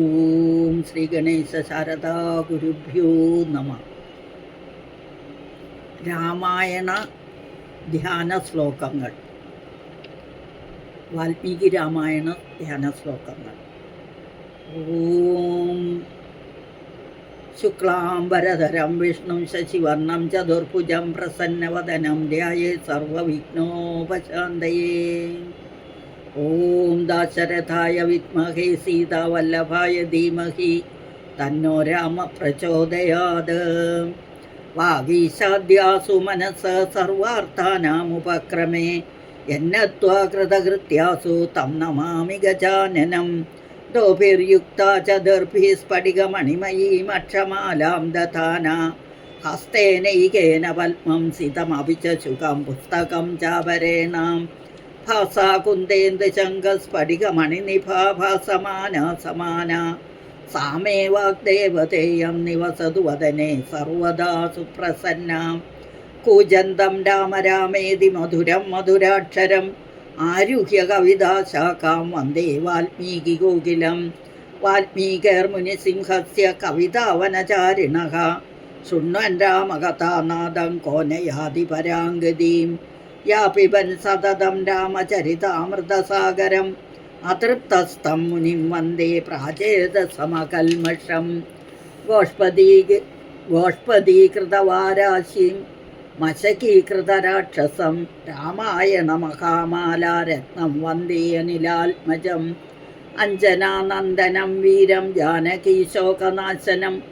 ഓം ശ്രീ ഗണേശ ശാരദാ ഗുരുഭ്യോ നമ. രാമായണ ധ്യാന ശ്ലോകങ്ങൾ. വാൽമീകി രാമായണ ധ്യാന ശ്ലോകങ്ങൾ. ഓം ശുക്ലാംബരധരം വിഷ്ണു ശശിവർണം ചതുർഭുജം പ്രസന്നവദനം ധ്യായേത് സർവവിഘ്നോപശാന്തയേ. ഓം ദാശരഥായ വിദ്മഹേ സീതാവല്ലഭായ ധീമഹി തന്നോ രാമ പ്രചോദയാത്. വാഗീശാദ്യാസു മനസ്സ സർവാർത്ഥാനാമുപക്രമേ യന്നത്വാ കൃതകൃത്യാസു തം നമാമി ഗജാനനം. ദോഭിർയുക്താ ചതുർഭിः സ്ഫടികമണിമയീമക്ഷമാലാം ദധാന. ഹസ്തേനൈകേന പത്മം സിതമപി ച ശുകം പുസ്തകം ചാപരേണ. ഭാസാ കുന്ദേന്ദുശങ്കസ്ഫടികമണിനിഭാ ഭാസമാന സമാന. സാമേ വാഗ്ദേവതേയം നിവസതു വദനെ സർവദാ സുപ്രസന്ന. കൂജന്തം രാമ രാമേതി മധുരം മധുരാക്ഷരം. ആരുഹ്യ കവിതാശാഖാം വന്ദേ വാൽമീകി കോകിലം. വാൽമീകിർമുനിസിംഹസ്യ കവിതാവനചാരിണഃ. ശൃണ്വൻ രാമകഥാനാദം കോനയാതി പരാംഗതിം. യാപിബൻ സതതം രാമചരിതാമൃതസാഗരം. അതൃപ്തസ്തം മുനിം വന്ദേ പ്രാചേതസമകൽമഷം. ഗോഷ്പദീകൃതവാരാശിം മശകീകൃതരാക്ഷസം. രാമായണ മഹാമാലാരത്നം വന്ദേ അനിലാത്മജം. അഞ്ജനാനന്ദനം വീരം ജാനകീശോകനാശനം.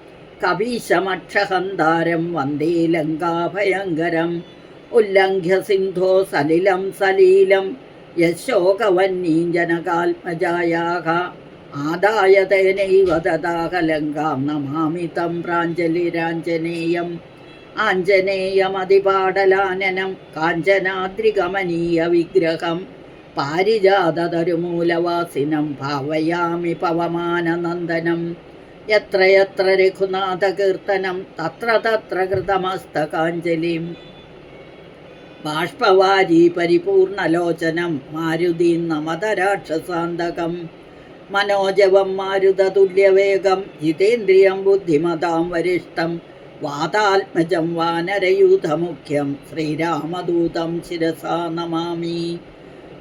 കപീശമക്ഷഹന്താരം വന്ദേ ലങ്കാഭയങ്കരം. ഉല്ലംഘ്യ സിന്ധോ സലിലം സലീലം യശോകവന്നീഞ്ജനകാത്മജായാഃ. ആദായ തേനൈവ ദദാഹ ലങ്കാം നമാമി തം പ്രാഞ്ജലിരാഞ്ജനേയം. ആഞ്ജനേയമതിപാടലാനനം കാഞ്ചനാദ്രികമനീയ വിഗ്രഹം. പാരിജാതതരുമൂലവാസിനം ഭാവയാമി പവമാനനന്ദനം. യത്ര യത്ര രഘുനാഥകീർത്തനം തത്ര തത്ര കൃതമസ്തകാഞ്ജലിം. ബാഷ്പവാരി പരിപൂർണലോചനം മാരുതീം നമത രാക്ഷസാന്തകം. മനോജവം മാരുതതുല്യവേഗം ജിതേന്ദ്രിയം ബുദ്ധിമതാം വരിഷ്ഠം. വാതാത്മജം വാനരയൂഥമുഖ്യം ശ്രീരാമദൂതം ശിരസാ നമാമി.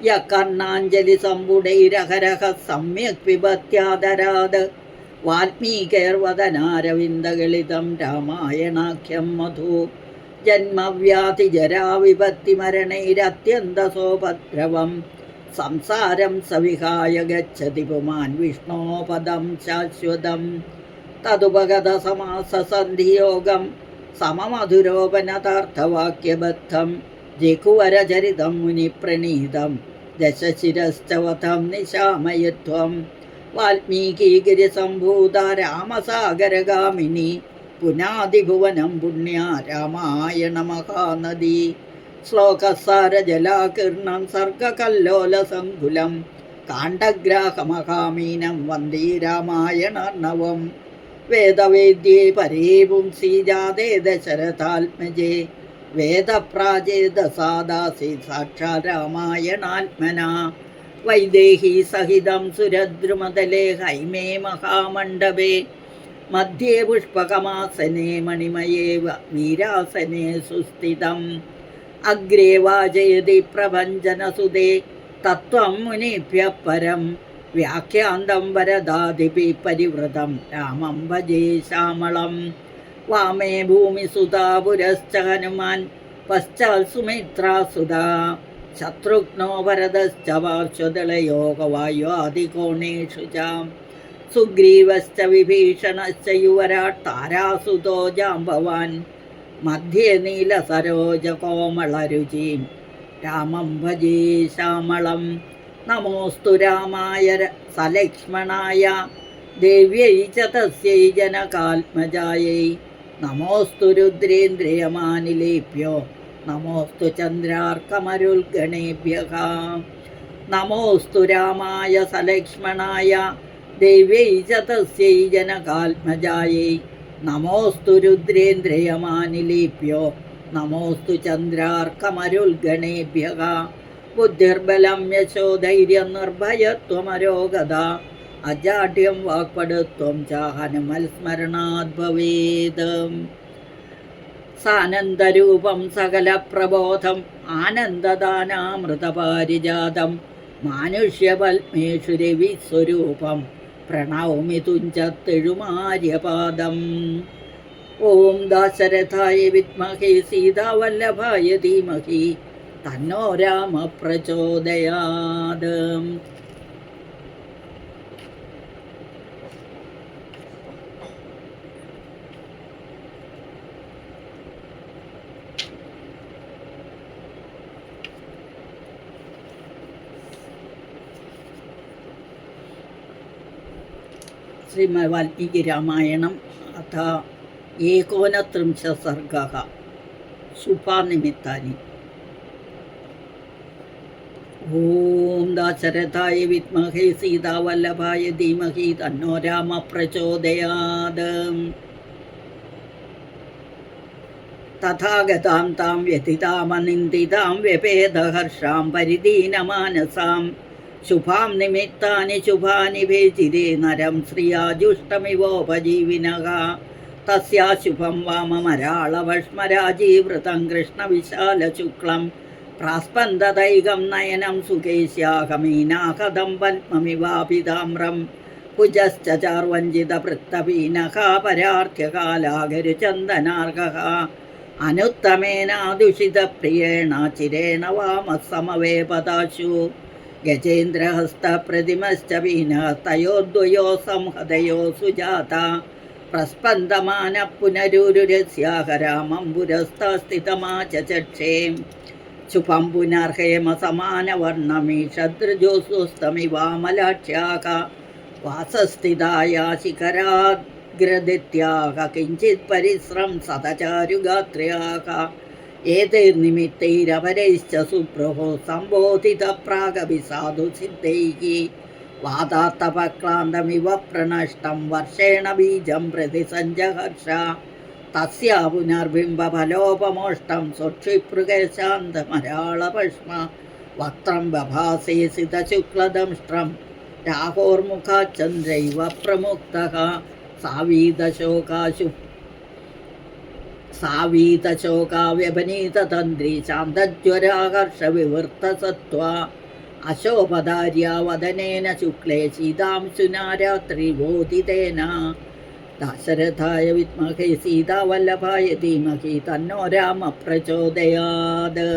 യകർണാഞ്ജലി സംബുടൈരഹരഹ സമ്യക് പിബത്യാദരാത്. വാൽമീകിർവദനാരവിന്ദഗളിതം രാമായണാഖ്യം മധു. ജന്മവ്യാധിജരാവിപത്തിമരണൈരത്യന്തസോപദ്രവം. സംസാരം സവിഹായ ഗച്ഛതി പുമാൻ വിഷ്ണോപദം ശാശ്വതം. തതുപഗതസമാസസന്ധിയോഗം സമമധുരോപനതാർത്ഥവാക്യബദ്ധം. രഘുവരചരിതം മുനിപ്രണീതം ദശശിരശ്ചവതം നിശാമയത്വം. വാൽമീകിഗിരിസംഭൂത രാമസാഗരഗാമിനി. പുനാദിഭുവനം പുണ്യാ രാമായണ മഹാനദി. ശ്ലോകസാരജലാകീർണം സർഗകല്ലോലസങ്കുലം. കാണ്ഡഗ്രാഹമഹാമീനം വന്ദേ രാമായണാർണവം. വേദവേദ്യേ പരേ പുംസി ജാതേ ദശരഥാത്മജേ. വേദപ്രാചേദസാദാസി സാക്ഷാൽ രാമായണാത്മനാ. വൈദേഹി സഹിതം സുരദ്രുമതലേ ഹൈമേ മഹാമണ്ഡപേ. മധ്യേ പുഷ്പകമാസനേ മണിമയേ വീരാസനേ സുസ്ഥിതം. അഗ്രേ വാചയതി പ്രഭഞ്ജനസുതേ തത്വം മുനിഭ്യഃ പരം. വ്യാഖ്യാന്തം വരദാദിഭിः പരിവൃതം രാമം ഭജേ ശ്യാമളം. വാമേ ഭൂമിസുതാ പുരശ്ച ഹനുമാൻ പശ്ചാൽ സുമിത്രാസുതാ. ശത്രുഘ്നോ ഭരതശ്ച പാർശ്വദളയോഗവായുആദികോണേഷു ച. സുഗ്രീവശ്ച വിഭീഷണശ്ച യുവരാട് താരാസുതോ ജാംബവാൻ. മധ്യേ നീലസരോജകോമളരുചിം രാമം ഭജേ ശ്യാമളം. നമോസ്തു രാമായ സലക്ഷ്മണായ ദേവ്യൈ ച തസ്യൈ ജനകാത്മജായൈ. നമോസ്തു രുദ്രേന്ദ്രിയമാനിലേഭ്യോ നമോസ്തു ചന്ദ്രാർക്കമരുൾഗണേഭ്യഃ. നമോസ്തു രാമായ സലക്ഷ്മണായ ദേവ്യൈ ച തസ്യൈ ജനകാത്മജായൈ. നമോസ്തു രുദ്രേന്ദ്രിയമാനിലേഭ്യോ നമോസ്തു ചന്ദ്രാർക്കമരുൾഗണേഭ്യഃ. ബുദ്ധിർബലം യശോധൈര്യം നിർഭയത്വമരോഗത. അജാഡ്യം വാക്പടുത്വം ച ഹനുമൽസ്മരണാത് ഭവേത്. സാനന്ദരൂപം സകലപ്രബോധം ആനന്ദദാനാമൃതപാരിജാതം മാനുഷ്യപത്മേഷു രവിസ്വരൂപം പ്രണൗമി തുഞ്ചത്തെഴുമാര്യപാദം. ഓം ദാശരഥായ വിദ്മഹേ സീതാവല്ലഭായ ധീമഹി തന്നോ രാമ പ്രചോദയാത്. ശ്രീമദ് വാൽമീകി രാമായണം അഥ ഏകോനത്രിംശ സർഗഃ. ശുഭാനിമിത്താനി. ഓം ദാശരഥായ വിദ്മഹേ സീതാവല്ലഭായ ധീമഹി തന്നോ രാമ പ്രചോദയാത്. തഥാഗതാം താം വ്യതിതാമനിന്ദിതാം വ്യപേദഹർഷാം പരിദീനമാനസാം ശുഭാം നിമിത്താനി ശുഭാനി ഭേജിരേ നരം ശ്രിയാജുഷ്ടമിവോപജീവിനഃ. തസ്യാശുഭം വാമമരാളവഷ്മരാജീവൃതം കൃഷ്ണവിശാലശുക്ലം പ്രാസ്പന്ദതൈകം നയനം സുകേശ്യാഹമീനാഹതം പത്മമിവാഭിതാമ്രം ഭുജശ്ച ചാർവഞ്ചിതപൃത്തപീനഃ പരാർത്ഥ്യകാലാഗരുചന്ദനാർഹഃ. അനുത്തമേനാദുഷിതപ്രിയേണ ചിരേണ വാമസമവേപതാശു ഗജേന്ദ്രഹസ്തപ്രതിമശ്ച പീനസ്തയോദ്വയോ സംഹതയോ സുജാത പ്രസ്പന്ദമാന പുനരുരുരസ്യാഹ രാമം പുരസ്തസ്ഥിതമാചക്ഷേ. ശുഭം പുനർഹേമ സമാനവർണ്ണമീഷദൃജോസ്വസ്തമിവാമലാക്ഷ്യാക വാസസ്ഥിതായ ശിഖരാഗ്രദിത്യാക കിഞ്ചിത് പരിശ്രം സതചാരുഗാത്ര്യാക. ഏതൈർനിമിത്തൈരപരൈശ്ച സുപ്രഭോ സംബോധിത പ്രാഗപി സാധുസിദ്ധൈഃ. വാതാത്തപക്ലാന്തമിവ പ്രണഷ്ടം വർഷേണ ബീജം പ്രതിസഞ്ജഹർഷ. തസ്യാ പുനർബിംബഫലോപമോഷ്ടം സ്വക്ഷിപൃഗശാന്തമരാളപഷ്മ വക്ത്രം ബഭാസേ സിതശുക്ലദംഷ്ട്രം രാഹോർമുഖാചന്ദ്രൈവ പ്രമുക്തഃ. സാവീതശോകാവ്യപനീതതന്ത്രി ശാന്തജ്വരാകർഷവിവൃത്തസത്വാ അശോഭധാര്യാ വദനേന ശുക്ലേ ശീതാംശുനാ രാത്രിബോധിതേന. ദശരഥായ വിദ്മഹേ സീതാവല്ലഭായ ധീമഹി തന്നോ രാമ പ്രചോദയാത്.